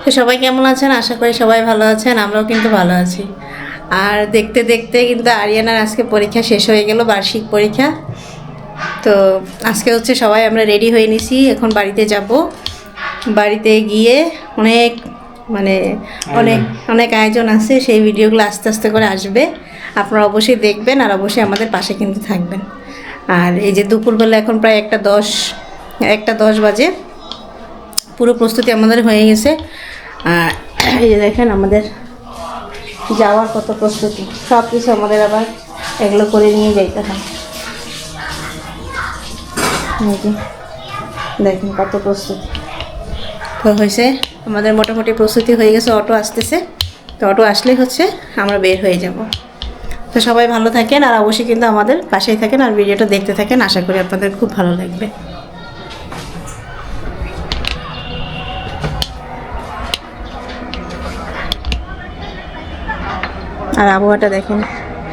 তো সবাই কেমন আছেন? আশা করি সবাই ভালো আছেন, আমরাও কিন্তু ভালো আছি। আর দেখতে দেখতে কিন্তু আরিয়ানার আজকে পরীক্ষা শেষ হয়ে গেল, বার্ষিক পরীক্ষা। তো আজকে হচ্ছে সবাই আমরা রেডি হয়ে নিছি, এখন বাড়িতে যাব। বাড়িতে গিয়ে অনেক অনেক অনেক আয়োজন আছে, সেই ভিডিওগুলো আস্তে আস্তে করে আসবে, আপনারা অবশ্যই দেখবেন আর অবশ্যই আমাদের পাশে কিন্তু থাকবেন। আর এই যে দুপুরবেলা এখন প্রায় 1:10 বাজে, পুরো প্রস্তুতি আমাদের হয়ে গেছে। আর এই যে দেখেন আমাদের যাওয়ার কত প্রস্তুতি, সব কিছু আমাদের আবার এগুলো করে নিয়ে যাইতে হয়। দেখেন কত প্রস্তুতি তো হয়েছে আমাদের, মোটামুটি প্রস্তুতি হয়ে গেছে। অটো আসতেছে, তো অটো আসলেই হচ্ছে আমরা বের হয়ে যাব। তো সবাই ভালো থাকেন আর অবশ্যই কিন্তু আমাদের পাশেই থাকেন আর ভিডিওটা দেখতে থাকেন, আশা করি আপনাদের খুব ভালো লাগবে। আর আবহাওয়াটা দেখেন,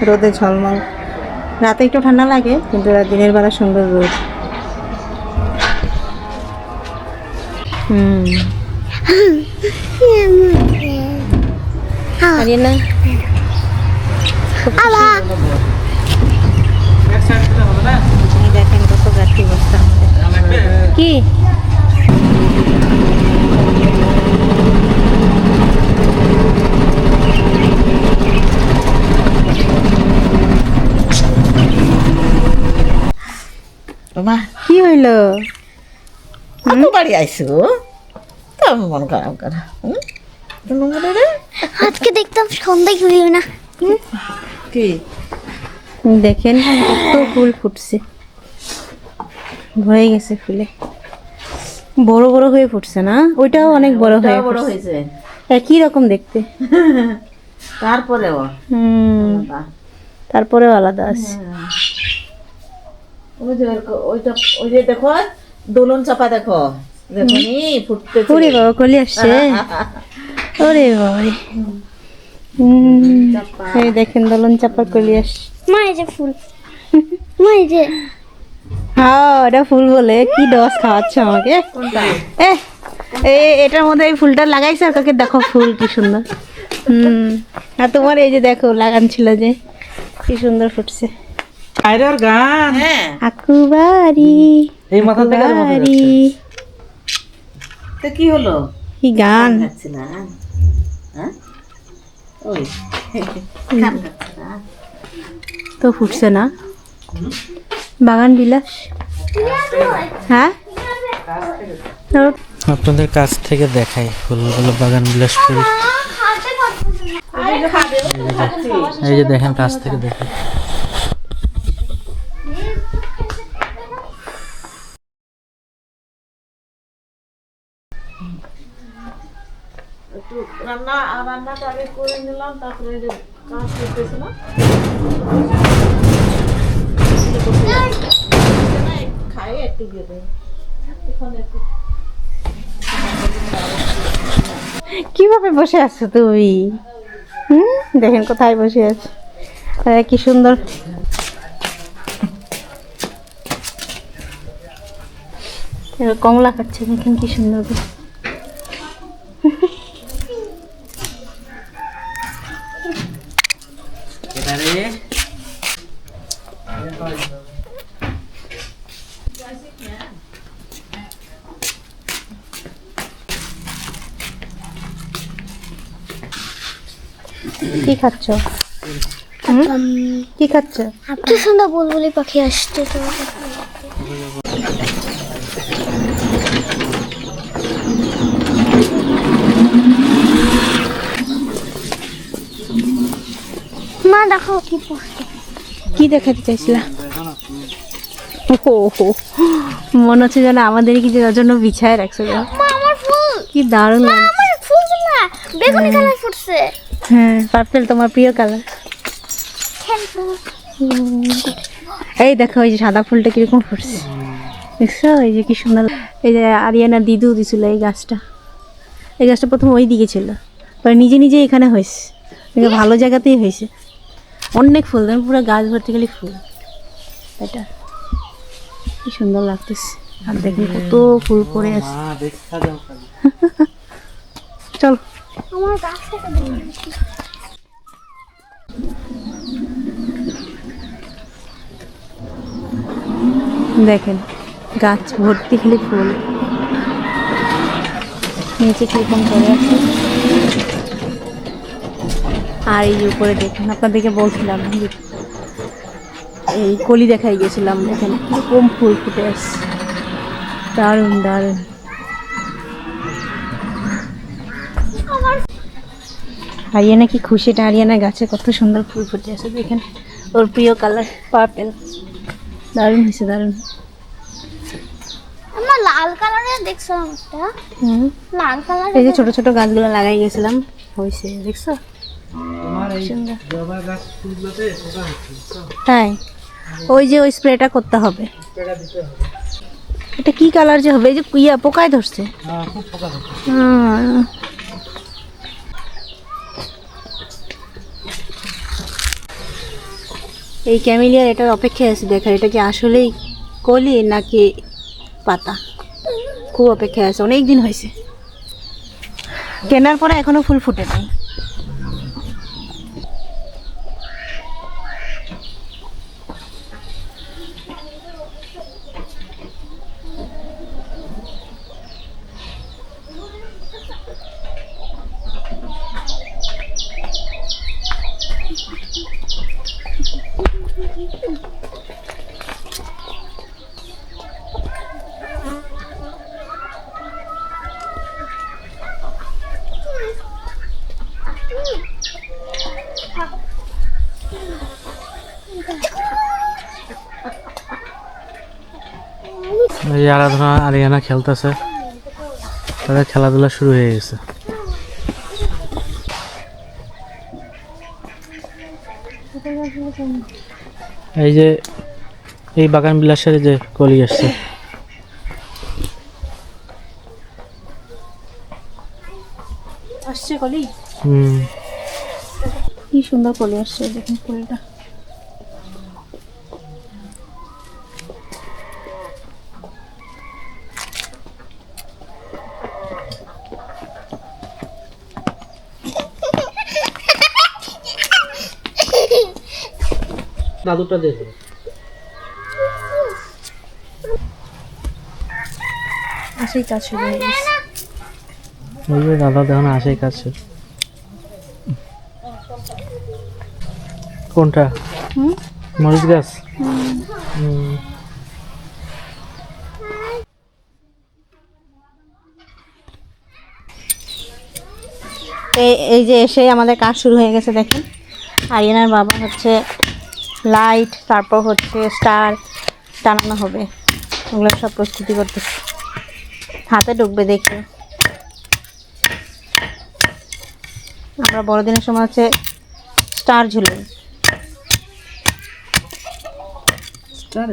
রোদে ঝলমল, রাতে একটু ঠান্ডা লাগে কিন্তু দিনের বেলা সুন্দর রোদ। আরিয়ানা দেখেন কত গাঠি বস্তা কি কি হইল? বাড়ি আইসো তো মন খারাপ করা আজকে দেখতাম সন্ধ্যায় ঘুরি না কি দেখেন কত ফুল ফুটছে, হয়ে গেছে ফুলে, বড় বড় হয়ে ফুটছে না? ওইটাও অনেক বড় হয়ে বড় ফুটছে। হয়েছে একই রকম দেখতে, তারপরেও তারপরেও আলাদা আছে। ওই যে দেখো দোলন চাপা, দেখো দেখো নি ফুটতেছে। ওরে বাবা, কলি আসছে, ওরে বাবা রে। এই দেখেন দোলন চাপা কলি আসছে। মা এই যে ফুল, মা এই যে হ্যাঁ ওটা ফুল বলে, কি ডস খাওয়াচ্ছ আমাকে। এটার মধ্যে এই ফুলটা লাগাইছে আর কাকে দেখো ফুল কি সুন্দর। আর তোমার এই যে দেখো লাগান ছিল যে, কি সুন্দর ফুটছে। আইরার গান আকুবারি এই মাথা থেকে আকুবারি, তো কি হলো? কি গান! গাচ্ছিলাম হ্যাঁ, ওই তো ফুটছে না বাগান বিলাস? হ্যাঁ আপনাদের কাছ থেকে দেখাই ফুলগুলো বাগান বিলাস ফুল। এই যে দেখেন কাছ থেকে দেখাই। রান্নাটা আগে করে নিলাম, তারপরে কাজ করতেছিলাম। খাই একটু দিয়ে দেবো। কিভাবে বসে আছো তুমি? দেখেন কোথায় বসে আছো, কি সুন্দর। কমলা খাচ্ছে, দেখেন কি সুন্দর। কি খাচ্ছ? কি খাচ্ছ? এত সুন্দর বুলবুলি পাখি আসছে তো। মা দেখো কি পোস্ট, কি দেখাতে চাইছিলা? মনে হচ্ছে যেন আমাদের কিছু জন্য বিছায় রাখছে। মা আমার ফুল, কি দারুণ লাগছে। আমার ফুল না বেগুনি কালার ফুটছে। হ্যাঁ, পার্পল তোমার প্রিয় কালার। এই দেখো এই যে সাদা ফুলটা কিরকম ফুটছে, দেখছো? এই যে কি সুন্দর। এই যে আরিয়ানা দিদু দিছিল এই গাছটা, এই গাছটা প্রথম ওই দিকে ছিল, পরে নিজে নিজে এখানে হয়েছে, ভালো জায়গাতেই হয়েছে। অনেক ফুল, দেখেন পুরো গাছ ভর্তি গেলে ফুল। এটা কি সুন্দর লাগতেছে। আর দেখেন কত ফুল পড়ে আছে। চল। আমার গাছ থেকে দেখেন গাছ ভর্তি খালি ফুল, নিচে কিরকম করে আছে। আর এই যে উপরে দেখুন, আপনাদেরকে বলছিলাম যে এই কলি দেখাই গেছিলাম, দেখেন কিরকম ফুল ফুটে আসছে, দারুণ দারুণ। আরিয়ানা কি খুশিটা, আরিয়ানা গাছে কত সুন্দর ফুল ফুটে আছে দেখেন, ওর প্রিয় কালার পার্পেল, দারুণ হয়েছে দারুণ। আমার লাল কালারের দেখছিলাম একটা, লাল কালার। এই যে ছোট ছোট গাছগুলো লাগাই গেছিলাম, হয়েছে দেখছো সুন্দর। তাই ওই যে ওই স্প্রেটা করতে হবে, এটা কি কালার যে হবে, এই যে ইয়া পোকায় ধরছে। হুম। এই ক্যামেলিয়ার এটার অপেক্ষায় আছে দেখা, এটা কি আসলেই কলি নাকি পাতা, খুব অপেক্ষায় আছে, অনেক দিন হয়েছে কেনার পরে এখনো ফুল ফুটে নাই। এই যে আরাধনা আরিয়ানা খেলতেছে, তাদের খেলাধুলা শুরু হয়ে গেছে। এই যে এই বাগান বিলাসের যে কলি আসছে, আসছে কলি, হুম, কি সুন্দর কলি আসছে দেখুন ফুলটা। দাদুটা দেখো, আসেই কাজ শুরু হয়ে গেছে। ওই যে দাদা দেখুন আসেই কাছে। কোনটা? মরিচ গাছ। এই যে এসে আমাদের কাজ শুরু হয়ে গেছে দেখেন, আরিয়ানার বাবা হচ্ছে লাইট, তারপর হচ্ছে স্টার টানানো হবে, ওগুলো সব প্রস্তুতি করতেছে, হাতে ঢুকবে দেখে। আমরা বড়দিনের সময় হচ্ছে স্টার ঝুলে,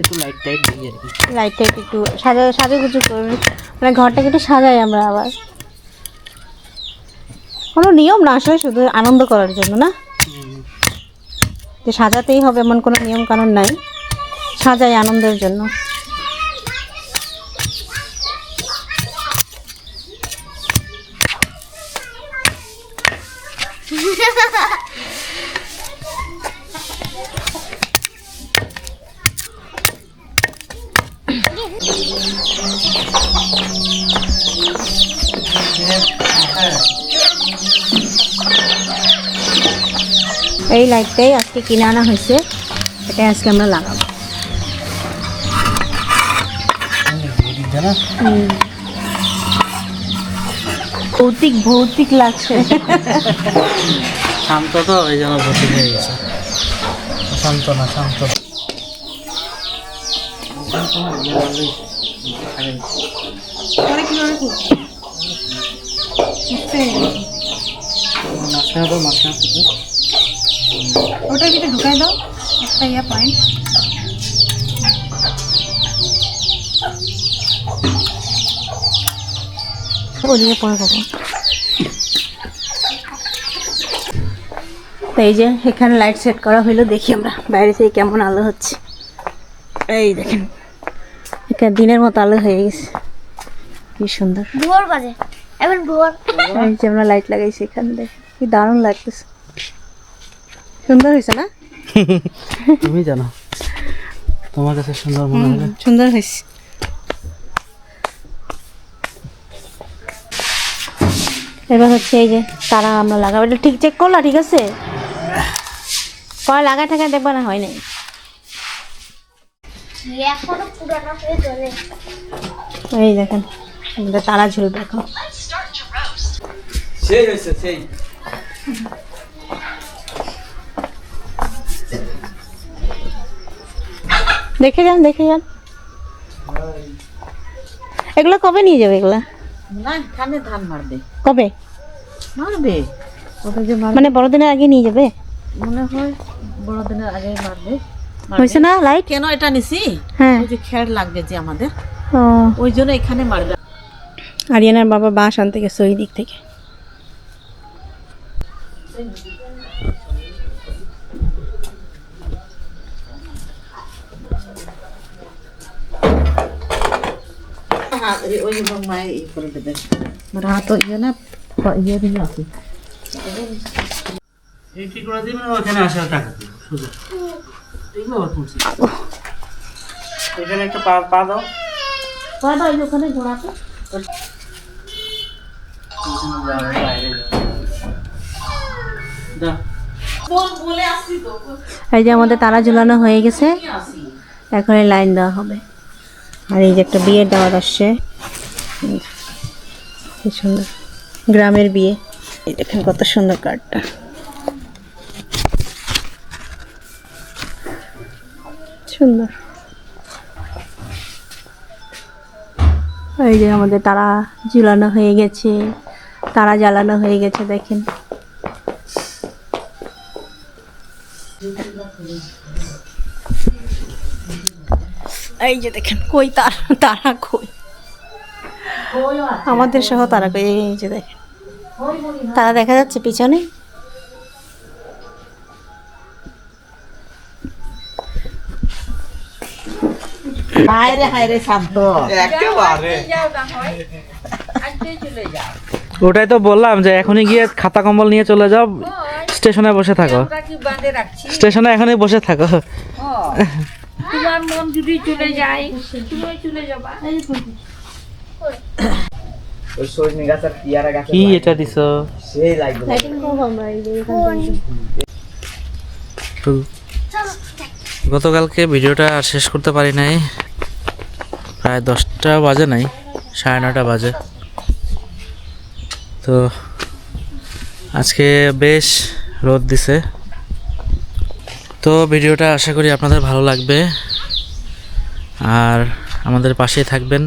একটু লাইট টাইট দিয়ে আর কি, লাইট টাইট একটু সাজাগুজু করবে, মানে ঘরটাকে একটু সাজাই আমরা। আবার কোনো নিয়ম না, আসলে শুধু আনন্দ করার জন্য না, যে সাজাতেই হবে এমন কোনো নিয়ম কানুন নাই, সাজাই আনন্দের জন্য। এই লাইটটাই আজকে কিনে আনা হয়েছে, এটাই আজকে আমরা লাগাবো। ভৌতিক ভৌতিক লাগছে। শান্ত তো এই জন্য ভর্তি হয়ে গেছে, শান্ত না শান্ত। ওটার ভিতরে ঢুকাই দাও একটা ইয়া পয়েন্ট। ওদিকে পরে পাবো। তো এই যে এখানে লাইট সেট করা হইলো, দেখি আমরা বাইরে থেকে কেমন আলো হচ্ছে। এই দেখেন এখানে দিনের মতো আলো হয়ে গেছে, কি সুন্দর। দুপুর বাজে এখন ভোর এই যে আমরা লাইট লাগাইছি এখান থেকে, কি দারুণ লাগতেছে, সুন্দর হয়েছে না? তুমি জানো তোমার কাছে সুন্দর মনে হলো। সুন্দর হয়েছে। এবার হচ্ছে এই যে তারা আমরা লাগাবো, এটা ঠিক চেক করলা? ঠিক আছে, পরে লাগাই টাকা দেখবা না, হয় নাই। এখনো পুরানো হয়ে জ্বলে। এই দেখেন আমাদের তারা ঝুল দেখো, সেই হয়েছে সেই। দেখে যান দেখে যান। এগুলা কবে নিয়ে যাবে? এগুলা না এখানে ধান মারবে, কবে মারবে কবে যে মারবে মানে বড়দিনের আগে নিয়ে যাবে? মনে হয় বড়দিনের আগে মারবে। হয়েছে না লাইট? কেন এটা নিছি? হ্যাঁ। ওই যে খের লাগবে যে আমাদের, ও, ওই জন্য এখানে মারবে। আরিয়ানার বাবা বাঁশ আনতে গেছে ওই দিক থেকে। ওই যে মায়ে ই করে দেবে, আমার হাত ইয়ে না, ইয়ে দিয়ে আছে। এই ঠিক করে দিবেন, ওখানে আসার টাকা দিব শুধু। এগুলো আবার তুলছি। এখানে একটা পা পা দাও। কয়টা ওই ওখানে ঘোরাতে দাও। বলে আসছি তো, এই যে আমাদের তারা ঝুলানো হয়ে গেছে, এখন এই লাইন দেওয়া হবে। আর এই যে একটা বিয়ের দাওয়াত আসছে, কি সুন্দর গ্রামের বিয়ে। এই দেখেন কত সুন্দর কার্ডটা, সুন্দর। এই যে আমাদের তারা ঝুলানো হয়ে গেছে, তারা জ্বালানো হয়ে গেছে, দেখেন। এই যে দেখেন কই তারা, তারা কই, আমাদের সহ তারা কই। এই যে দেখেন তারা দেখা যাচ্ছে পিছনে। হায় রে শান্ত, ওটাই তো বললাম যে এখনই গিয়ে খাতা কম্বল নিয়ে চলে যাও, স্টেশনে বসে থাকো, স্টেশনে এখনই বসে থাকো। তোমার মন যদি চলে যায় তুমিও চলে যাবা। ওই সজনে গাছ আর পিয়ারা গাছ কি এটা দিছো? সেই লাগবে। তো গতকালকে ভিডিওটা আর শেষ করতে পারি নাই, প্রায় 10টা বাজে নাই, 9:30 বাজে। তো আজকে বেশ রোদ দিছে, তো ভিডিওটা আশা করি আপনাদের ভালো লাগবে আর আমাদের পাশেই থাকবেন।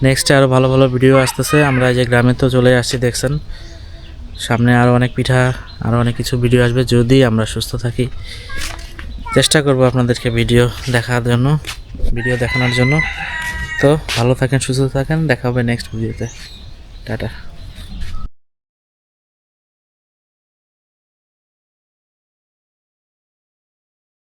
নেক্সটে আরও ভালো ভালো ভিডিও আসতেছে। আমরা এই যে গ্রামে তো চলে আসছি, দেখছেন সামনে আরও অনেক পিঠা, আরও অনেক কিছু ভিডিও আসবে যদি আমরা সুস্থ থাকি। চেষ্টা করব আপনাদেরকে ভিডিও দেখানোর জন্য। তো ভালো থাকেন, সুস্থ থাকেন, দেখা হবে নেক্সট ভিডিওতে। টাটা।